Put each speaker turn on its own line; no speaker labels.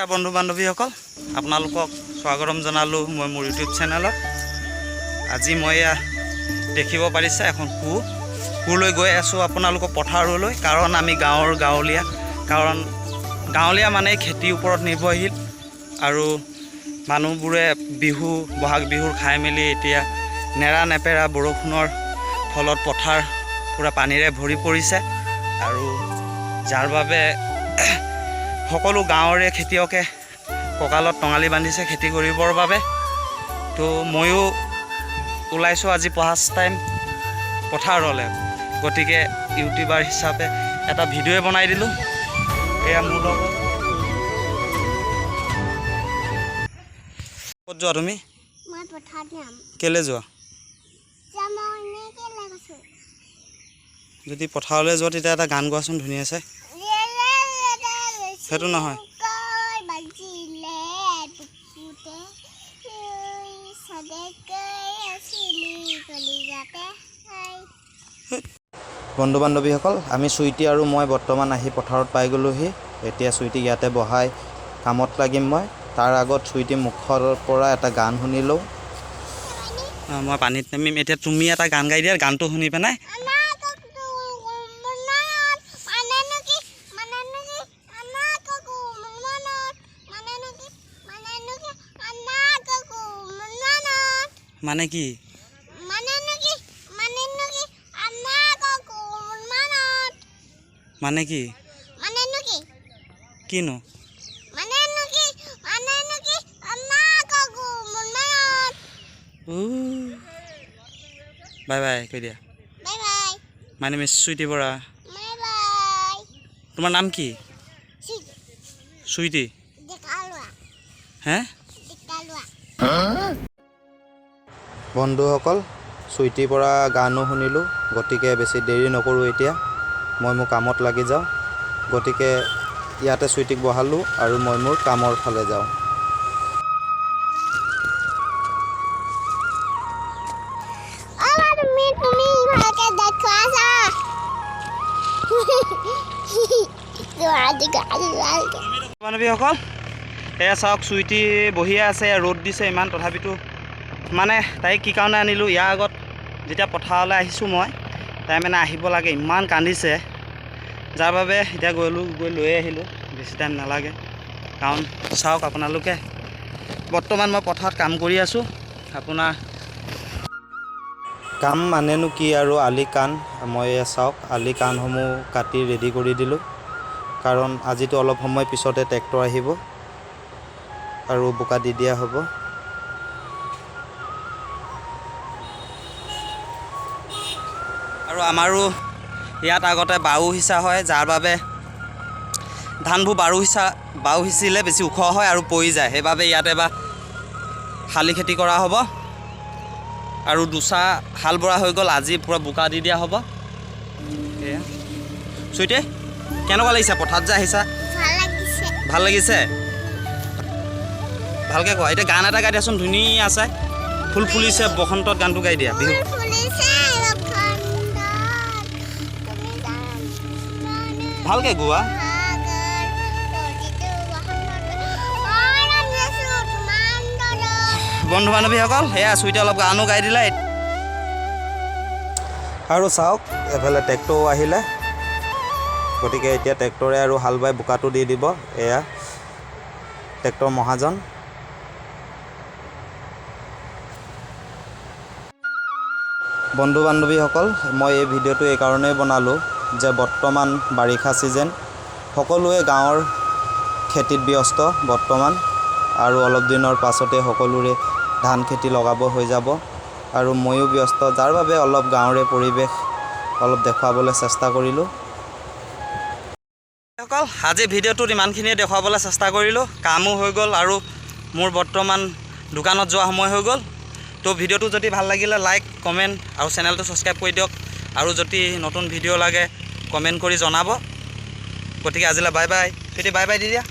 নমস্কাৰ বন্ধু বান্ধৱীসকল, আপোনালোকক স্বাগতম জনালোঁ মই মোৰ ইউটিউব চেনেলত। আজি মই দেখিব পাৰিছে এখন কুলৈ গৈ আছোঁ আপোনালোকৰ পথাৰলৈ। কাৰণ আমি গাঁৱলীয়া মানে খেতিৰ ওপৰত নিৰ্ভৰশীল। আৰু মানুহবোৰে বহাগ বিহুৰ খাই মেলি এতিয়া নেৰা নেপেৰা বৰষুণৰ ফলত পথাৰ পূৰা পানীৰে ভৰি পৰিছে। আৰু যাৰ বাবে সকলো গাঁৱৰে খেতিয়কে কঁকালত টঙালি বান্ধিছে খেতি কৰিবৰ বাবে। তো ময়ো ওলাইছোঁ আজি ফাৰ্ষ্ট টাইম পথাৰলৈ। গতিকে ইউটিউবাৰ হিচাপে এটা ভিডিঅ'ই বনাই দিলোঁ। এয়া মোৰ লগত। ক'ত যোৱা তুমি? কেলৈ যোৱা? যদি পথাৰলৈ যোৱা তেতিয়া এটা গান গোৱাচোন ধুনীয়া চাই। সেইটো নহয়, বন্ধু বান্ধৱীসকল, আমি চুইটি আৰু মই বৰ্তমান আহি পথাৰত পাই গ'লোহি। এতিয়া চুইটিক ইয়াতে বহাই কামত লাগিম মই। তাৰ আগত চুইটি মুখৰ পৰা এটা গান শুনি লওঁ। মই পানীত নামিম এতিয়া। তুমি এটা গান গাই দিয়া, গানটো শুনি পেলাই। মানে কি? মানে কি? কিনো? বাই বাই কৈ দিয়া। My name is Sweety Bora. তোমাৰ নাম কি? চুইটি। হে বন্ধুসকল, চুইটিৰ পৰা গানো শুনিলোঁ। গতিকে বেছি দেৰি নকৰোঁ, এতিয়া মই মোৰ কামত লাগি যাওঁ। গতিকে ইয়াতে চুইটিক বহালোঁ আৰু মই মোৰ কামৰ ফালে যাওঁ। বান্ধৱীসকল, এয়া চাওক, চুইটি বহিয়ে আছে। ৰ'দ দিছে ইমান, তথাপিতো মানে তাইক কি কাৰণে আনিলোঁ, ইয়াৰ আগত যেতিয়া পথাৰলৈ আহিছোঁ মই, তাই মানে আহিব লাগে ইমান কান্দিছে। যাৰ বাবে এতিয়া গৈ লৈ আহিলোঁ। বেছি টাইম নালাগে। কাৰণ চাওক আপোনালোকে, বৰ্তমান মই পথাৰত কাম কৰি আছোঁ। আপোনাৰ কাম মানেনো কি আৰু আলি কাণ। মই চাওক আলি কাণসমূহ কাটি ৰেডি কৰি দিলোঁ। কাৰণ আজিতো অলপ সময় পিছতে ট্ৰেক্টৰ আহিব আৰু বোকা দি দিয়া হ'ব। আৰু আমাৰো ইয়াত আগতে বাও সিঁচা হয়, যাৰ বাবে ধানবোৰ বাও সিঁচিলে বেছি ওখ হয় আৰু পৰি যায়। সেইবাবে ইয়াত এবাৰ শালি খেতি কৰা হ'ব। আৰু দুচা হাল বৰা হৈ গ'ল, আজি পূৰা বোকা দি দিয়া হ'ব। এয়া চুইটি, কেনেকুৱা লাগিছে পথাৰত যে আহিছা? ভাল লাগিছে? ভালকৈ কোৱা। এতিয়া গান এটা গাই দিয়াচোন, ধুনীয়া আছে। ফুল ফুলিছে বসন্তত, গানটো গাই দিয়া। বিহু ভালকৈ গোৱা। বন্ধু বান্ধৱীসকল, সেয়া চুইটি অলপ গানো গাই দিলে। আৰু চাওক এফালে ট্ৰেক্টৰো আহিলে। গতিকে এতিয়া ট্ৰেক্টৰে আৰু হাল বাই বোকাটো দি দিব। এয়া ট্ৰেক্টৰ মহাজন। বন্ধু বান্ধৱীসকল, মই এই ভিডিঅ'টো এইকাৰণেই বনালোঁ যে বৰ্তমান বাৰিষা ছিজন, সকলোৱে গাঁৱৰ খেতিত ব্যস্ত বৰ্তমান। আৰু অলপ দিনৰ পাছতে সকলোৰে ধান খেতি লগাব হৈ যাব। আৰু ময়ো ব্যস্ত, যাৰ বাবে অলপ গাঁৱৰে পৰিৱেশ অলপ দেখুৱাবলৈ চেষ্টা কৰিলোঁ। আজি ভিডিঅ'টোত ইমানখিনিয়ে দেখুৱাবলৈ চেষ্টা কৰিলোঁ। কামো হৈ গ'ল আৰু মোৰ বৰ্তমান দোকানত যোৱা সময় হৈ গ'ল। তো ভিডিঅ'টো যদি ভাল লাগিলে লাইক, কমেণ্ট আৰু চেনেলটো ছাবস্ক্ৰাইব কৰি দিয়ক। আৰু যদি নতুন ভিডিঅ' লাগে কমেণ্ট কৰি জনাব। গতিকে আজিলৈ বাই বাই। তেতিয়া বাই বাই দি দিয়া।